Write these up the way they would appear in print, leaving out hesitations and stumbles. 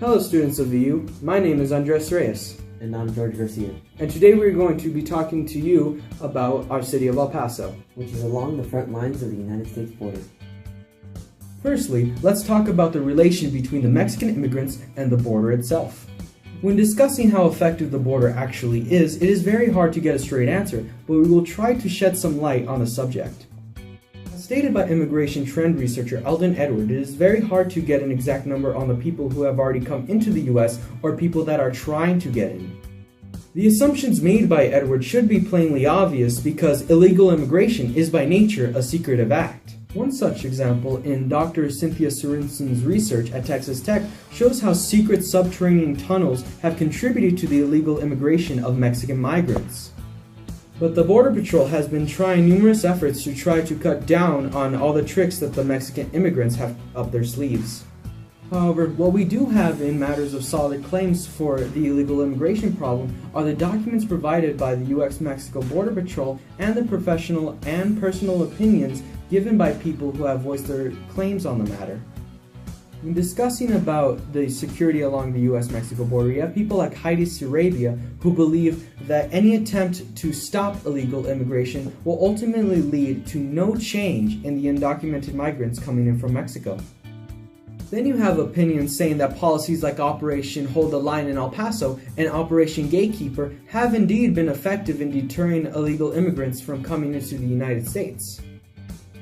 Hello students of VU, my name is Andres Reyes. And I'm George Garcia. And today we're going to be talking to you about our city of El Paso, which is along the front lines of the United States border. Firstly, let's talk about the relation between the Mexican immigrants and the border itself. When discussing how effective the border actually is, it is very hard to get a straight answer, but we will try to shed some light on the subject. As stated by immigration trend researcher Eldon Edward, it is very hard to get an exact number on the people who have already come into the US or people that are trying to get in. The assumptions made by Edward should be plainly obvious because illegal immigration is by nature a secretive act. One such example in Dr. Cynthia Sorensen's research at Texas Tech shows how secret subterranean tunnels have contributed to the illegal immigration of Mexican migrants. But the Border Patrol has been trying numerous efforts to try to cut down on all the tricks that the Mexican immigrants have up their sleeves. However, what we do have in matters of solid claims for the illegal immigration problem are the documents provided by the US-Mexico Border Patrol and the professional and personal opinions given by people who have voiced their claims on the matter. When discussing about the security along the US-Mexico border, you have people like Heidi Sarabia who believe that any attempt to stop illegal immigration will ultimately lead to no change in the undocumented migrants coming in from Mexico. Then you have opinions saying that policies like Operation Hold the Line in El Paso and Operation Gatekeeper have indeed been effective in deterring illegal immigrants from coming into the United States.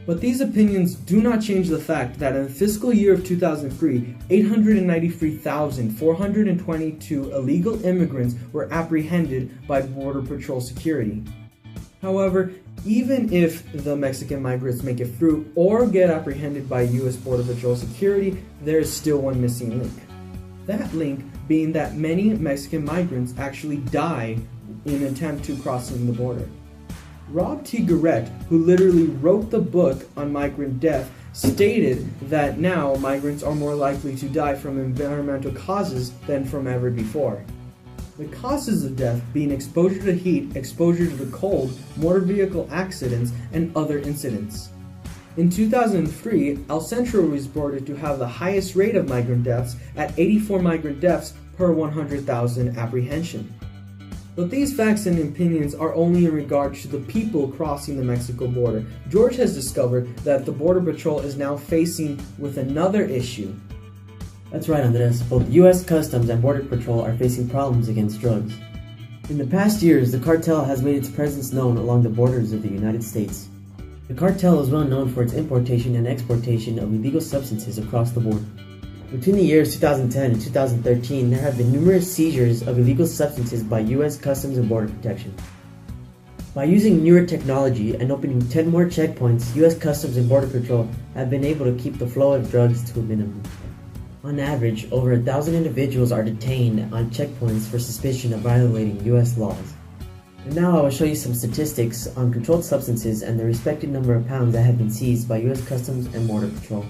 But these opinions do not change the fact that in the fiscal year of 2003, 893,422 illegal immigrants were apprehended by Border Patrol security. However, even if the Mexican migrants make it through or get apprehended by US Border Patrol security, there is still one missing link. That link being that many Mexican migrants actually die in an attempt to crossing the border. Rob T. Garrett, who literally wrote the book on migrant death, stated that now migrants are more likely to die from environmental causes than from ever before. The causes of death being exposure to heat, exposure to the cold, motor vehicle accidents, and other incidents. In 2003, El Centro was reported to have the highest rate of migrant deaths at 84 migrant deaths per 100,000 apprehension. But these facts and opinions are only in regard to the people crossing the Mexico border. George has discovered that the Border Patrol is now facing with another issue. That's right, Andres. Both U.S. Customs and Border Patrol are facing problems against drugs. In the past years, the cartel has made its presence known along the borders of the United States. The cartel is well known for its importation and exportation of illegal substances across the border. Between the years 2010 and 2013, there have been numerous seizures of illegal substances by U.S. Customs and Border Protection. By using newer technology and opening 10 more checkpoints, U.S. Customs and Border Patrol have been able to keep the flow of drugs to a minimum. On average, over 1,000 individuals are detained on checkpoints for suspicion of violating U.S. laws. And now I will show you some statistics on controlled substances and the respective number of pounds that have been seized by U.S. Customs and Border Patrol.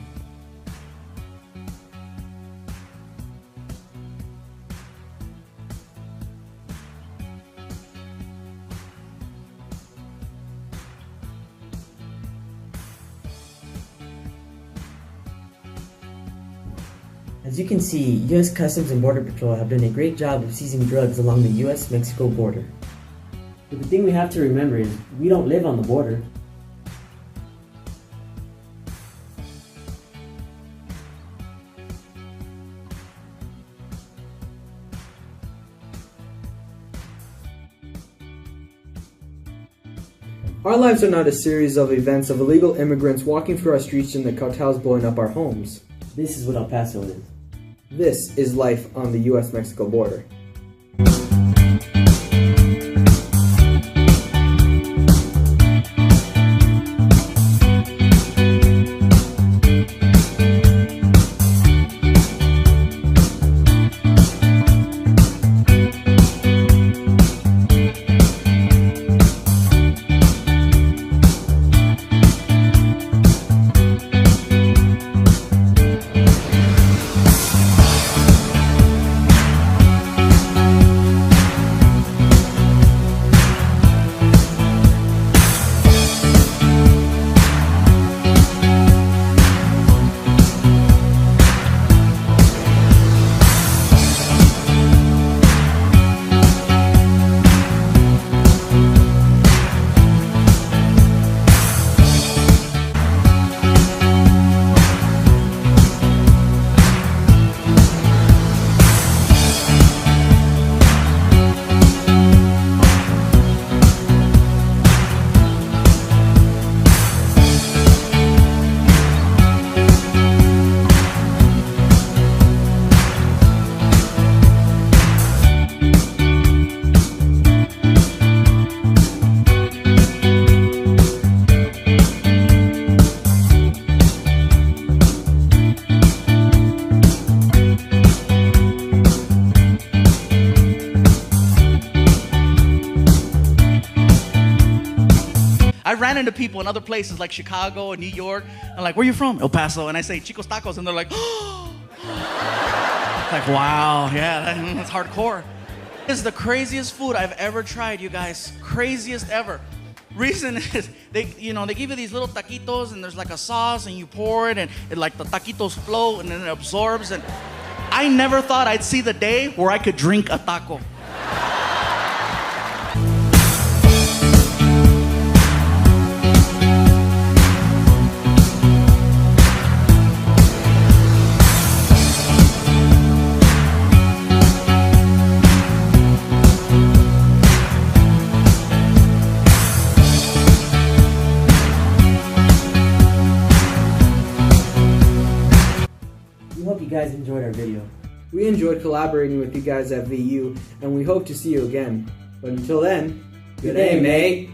As you can see, U.S. Customs and Border Patrol have done a great job of seizing drugs along the U.S.-Mexico border. But the thing we have to remember is, we don't live on the border. Our lives are not a series of events of illegal immigrants walking through our streets and the cartels blowing up our homes. This is what El Paso is. This is life on the US-Mexico border. ran into people in other places like Chicago and New York. I'm like, where you from? El Paso. And I say, Chico's Tacos. And they're like, oh. Like, wow, yeah, that's hardcore. This is the craziest food I've ever tried, you guys. Craziest ever. Reason is, they give you these little taquitos and there's like a sauce and you pour it and like the taquitos float and then it absorbs. And I never thought I'd see the day where I could drink a taco. We hope you guys enjoyed our video. We enjoyed collaborating with you guys at VU, and we hope to see you again. But until then, good day, mate!